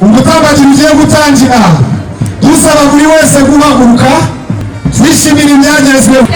umutambaji ugiye gutangira dusaba buri wese guhaguruka twishimira ibyagezweho.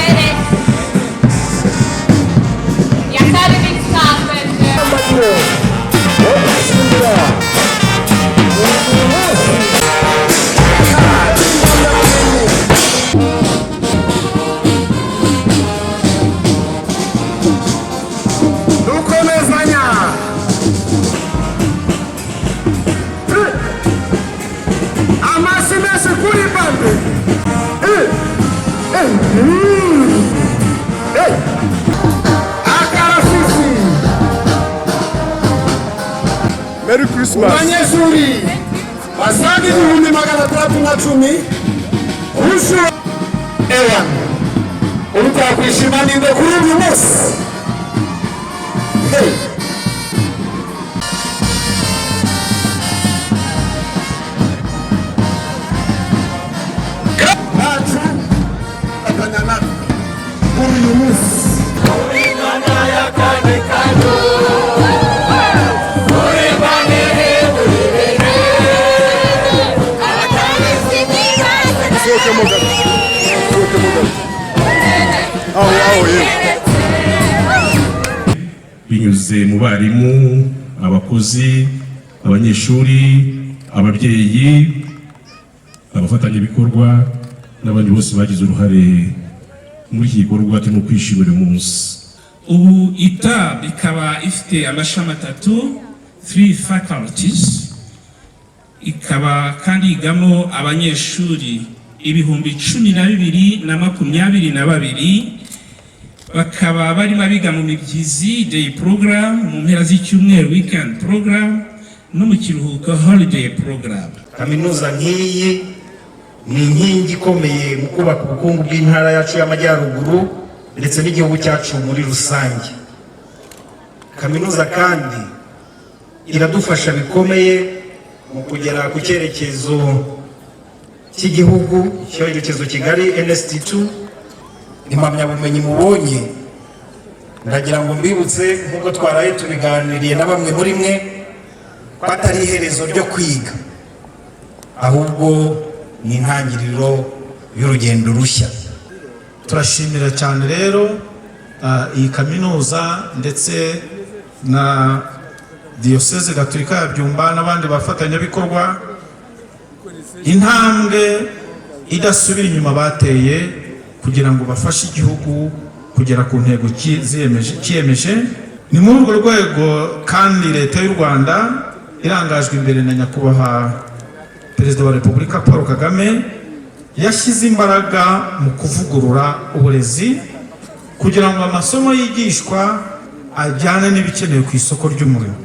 Merry Christmas. Abanyeshuri basaga 310 urushu ewa utakwishima ninde kuri uyu munsi. binyuze mu barimu, abakozi, abanyeshuri, ababyeyi, abafatanyabikorwa n'abandi bose bagize uruhare muri iki gikorwa turimo kwishimira umunsi. Ubu UTAB ikaba ifite amashami 3 faculties, ikaba kandi yigamo abanyeshuri 12,022 bakaba barimo biga mu mibyizi day program, mu mpera z'icyumweru weekend program, no mu kiruhuko holiday program. Kaminuza nk'iyi ni inkingi ikomeye mu kubaka ubukungu bw'intara yacu y'Amajyaruguru ndetse n'igihugu cyacu muri rusange. Kaminuza kandi iradufasha bikomeye mu kugera ku cyerekezo cy'igihugu, icyerekezo kigali NST2. Impamyabumenyi mubonye ndagira ngo mbibutse nk'uko twaraye tubiganiriye na bamwe muri mwe ko atari iherezo ryo kwiga, ahubwo ni intangiriro y'urugendo rushya. Turashimira cyane rero iyi kaminuza ndetse na Diyoseze Gatolika ya Byumba n'abandi bafatanyabikorwa, intambwe idasubira inyuma bateye kugira ngo bafashe igihugu kugera ku ntego kiyemeje. Ni muri urwo rwego kandi leta y'u Rwanda irangajwe imbere na nyakubahwa Perezida wa Repubulika Paul Kagame yashyize imbaraga mu kuvugurura uburezi kugira ngo amasomo yigishwa ajyane n'ibikenewe ku isoko ry'umurimo.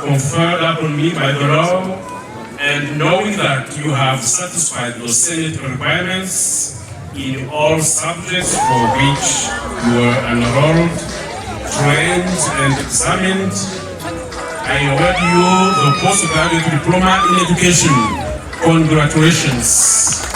Conferred upon me by the law, and knowing that you have satisfied the Senate requirements in all subjects for which you were enrolled, trained, and examined, I award you the postgraduate diploma in education. Congratulations.